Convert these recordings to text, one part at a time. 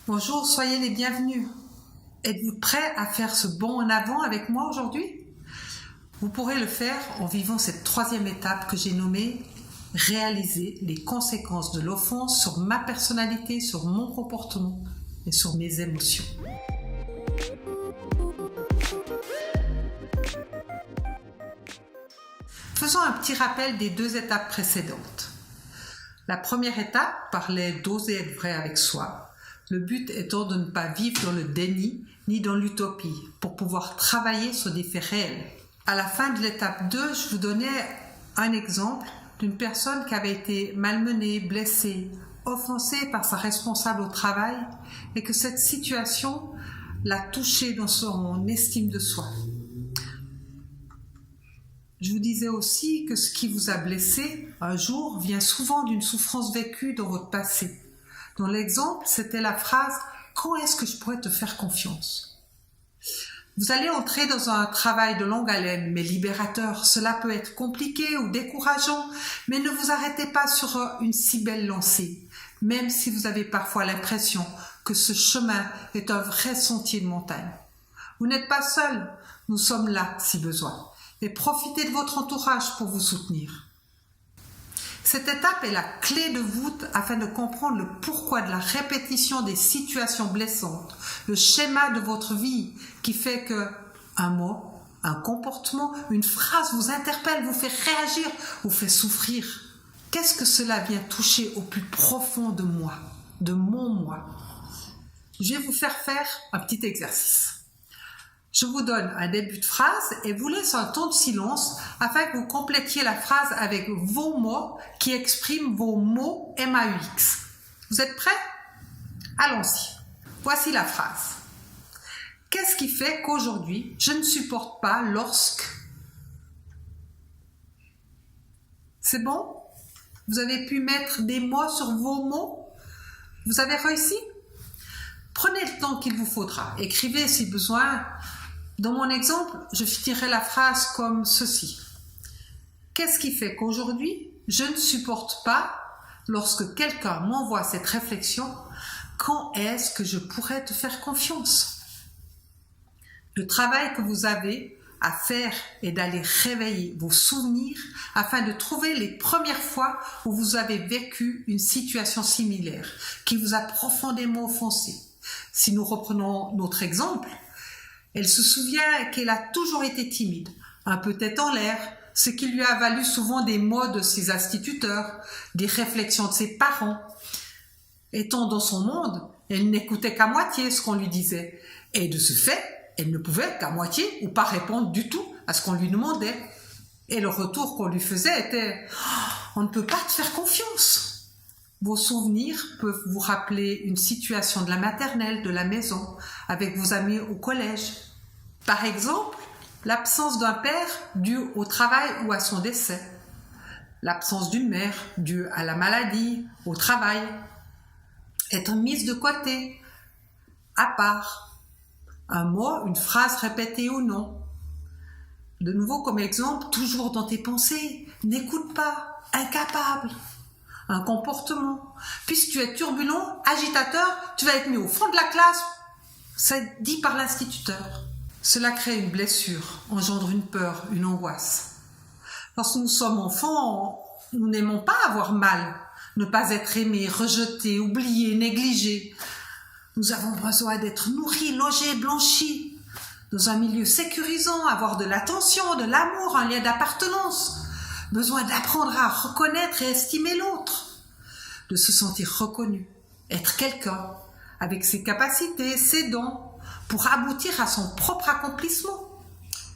Bonjour, soyez les bienvenus. Êtes-vous prêts à faire ce bond en avant avec moi aujourd'hui? Vous pourrez le faire en vivant cette troisième étape que j'ai nommée « Réaliser les conséquences de l'offense sur ma personnalité, sur mon comportement et sur mes émotions ». Faisons un petit rappel des deux étapes précédentes. La première étape parlait d'oser être vrai avec soi, le but étant de ne pas vivre dans le déni ni dans l'utopie pour pouvoir travailler sur des faits réels. À la fin de l'étape 2, je vous donnais un exemple d'une personne qui avait été malmenée, blessée, offensée par sa responsable au travail et que cette situation l'a touchée dans son estime de soi. Je vous disais aussi que ce qui vous a blessé un jour vient souvent d'une souffrance vécue dans votre passé. Dans l'exemple, c'était la phrase « Quand est-ce que je pourrais te faire confiance ?» Vous allez entrer dans un travail de longue haleine, mais libérateur. Cela peut être compliqué ou décourageant, mais ne vous arrêtez pas sur une si belle lancée, même si vous avez parfois l'impression que ce chemin est un vrai sentier de montagne. Vous n'êtes pas seul, nous sommes là si besoin. Et profitez de votre entourage pour vous soutenir. Cette étape est la clé de voûte afin de comprendre le pourquoi de la répétition des situations blessantes, le schéma de votre vie qui fait que un mot, un comportement, une phrase vous interpelle, vous fait réagir, vous fait souffrir. Qu'est-ce que cela vient toucher au plus profond de moi, de mon moi? Je vais vous faire un petit exercice. Je vous donne un début de phrase et vous laisse un temps de silence afin que vous complétiez la phrase avec vos mots qui expriment vos mots MAUX. Vous êtes prêts? Allons-y. Voici la phrase. Qu'est-ce qui fait qu'aujourd'hui, je ne supporte pas lorsque... C'est bon? Vous avez pu mettre des mots sur vos mots? Vous avez réussi? Prenez le temps qu'il vous faudra. Écrivez si besoin. Dans mon exemple, je finirai la phrase comme ceci. Qu'est-ce qui fait qu'aujourd'hui, je ne supporte pas, lorsque quelqu'un m'envoie cette réflexion, quand est-ce que je pourrais te faire confiance? Le travail que vous avez à faire est d'aller réveiller vos souvenirs afin de trouver les premières fois où vous avez vécu une situation similaire qui vous a profondément offensé. Si nous reprenons notre exemple, elle se souvient qu'elle a toujours été timide, un peu tête en l'air, ce qui lui a valu souvent des mots de ses instituteurs, des réflexions de ses parents. Étant dans son monde, elle n'écoutait qu'à moitié ce qu'on lui disait. Et de ce fait, elle ne pouvait qu'à moitié ou pas répondre du tout à ce qu'on lui demandait. Et le retour qu'on lui faisait était « On ne peut pas te faire confiance !» Vos souvenirs peuvent vous rappeler une situation de la maternelle, de la maison, avec vos amis au collège. Par exemple, l'absence d'un père due au travail ou à son décès. L'absence d'une mère due à la maladie, au travail. Être mise de côté, à part. Un mot, une phrase répétée ou non. De nouveau comme exemple, toujours dans tes pensées, n'écoute pas, incapable. Un comportement. Puisque tu es turbulent, agitateur, tu vas être mis au fond de la classe. C'est dit par l'instituteur. Cela crée une blessure, engendre une peur, une angoisse. Lorsque nous sommes enfants, nous n'aimons pas avoir mal, ne pas être aimés, rejetés, oubliés, négligés. Nous avons besoin d'être nourris, logés, blanchis, dans un milieu sécurisant, avoir de l'attention, de l'amour, un lien d'appartenance. Besoin d'apprendre à reconnaître et estimer l'autre, de se sentir reconnu, être quelqu'un, avec ses capacités, ses dons, pour aboutir à son propre accomplissement.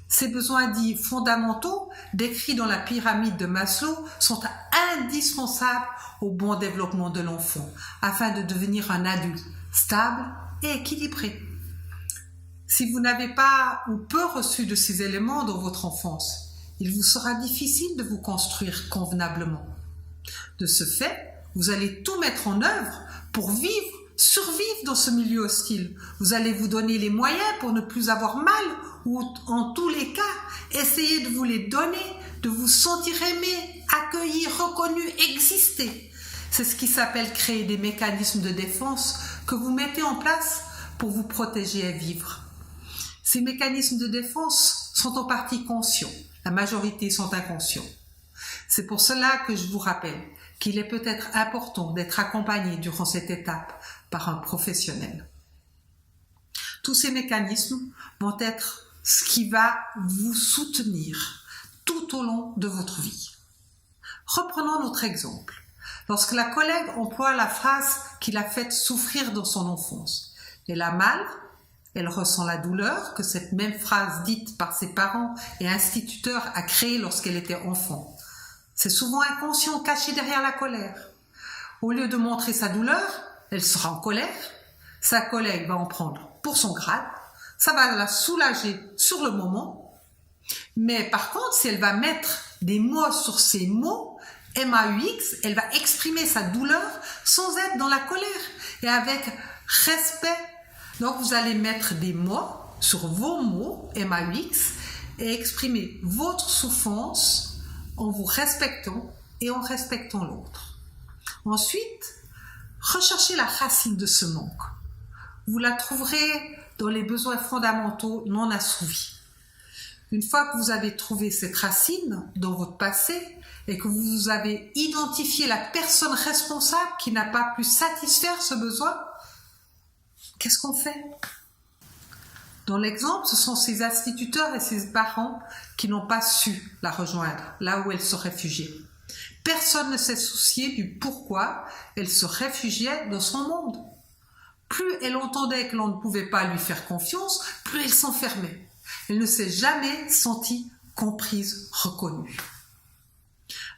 Ces besoins dits fondamentaux, décrits dans la pyramide de Maslow, sont indispensables au bon développement de l'enfant, afin de devenir un adulte stable et équilibré. Si vous n'avez pas ou peu reçu de ces éléments dans votre enfance, il vous sera difficile de vous construire convenablement. De ce fait, vous allez tout mettre en œuvre pour survivre dans ce milieu hostile. Vous allez vous donner les moyens pour ne plus avoir mal ou, en tous les cas, essayer de vous les donner, de vous sentir aimé, accueilli, reconnu, exister. C'est ce qui s'appelle créer des mécanismes de défense que vous mettez en place pour vous protéger et vivre. Ces mécanismes de défense sont en partie conscients, la majorité sont inconscients. C'est pour cela que je vous rappelle qu'il est peut-être important d'être accompagné durant cette étape par un professionnel. Tous ces mécanismes vont être ce qui va vous soutenir tout au long de votre vie. Reprenons notre exemple. Lorsque la collègue emploie la phrase qui l'a fait souffrir dans son enfance, elle a mal, elle ressent la douleur que cette même phrase dite par ses parents et instituteurs a créée lorsqu'elle était enfant. C'est souvent inconscient, caché derrière la colère. Au lieu de montrer sa douleur, elle sera en colère. Sa collègue va en prendre pour son grade. Ça va la soulager sur le moment. Mais par contre, si elle va mettre des mots sur ces mots, MAUX, elle va exprimer sa douleur sans être dans la colère et avec respect. Donc, vous allez mettre des mots sur vos mots, MAUX, et exprimer votre souffrance en vous respectant et en respectant l'autre. Ensuite, recherchez la racine de ce manque. Vous la trouverez dans les besoins fondamentaux non assouvis. Une fois que vous avez trouvé cette racine dans votre passé et que vous avez identifié la personne responsable qui n'a pas pu satisfaire ce besoin, qu'est-ce qu'on fait? Dans l'exemple, ce sont ses instituteurs et ses parents qui n'ont pas su la rejoindre là où elle se réfugiait. Personne ne s'est soucié du pourquoi elle se réfugiait dans son monde. Plus elle entendait que l'on ne pouvait pas lui faire confiance, plus elle s'enfermait. Elle ne s'est jamais sentie comprise, reconnue.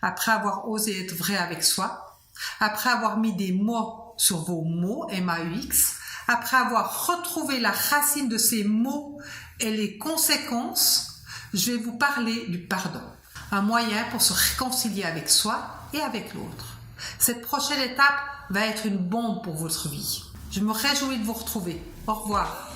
Après avoir osé être vrai avec soi, après avoir mis des mots sur vos mots, MAUX, après avoir retrouvé la racine de ces mots et les conséquences, je vais vous parler du pardon, un moyen pour se réconcilier avec soi et avec l'autre. Cette prochaine étape va être une bombe pour votre vie. Je me réjouis de vous retrouver. Au revoir.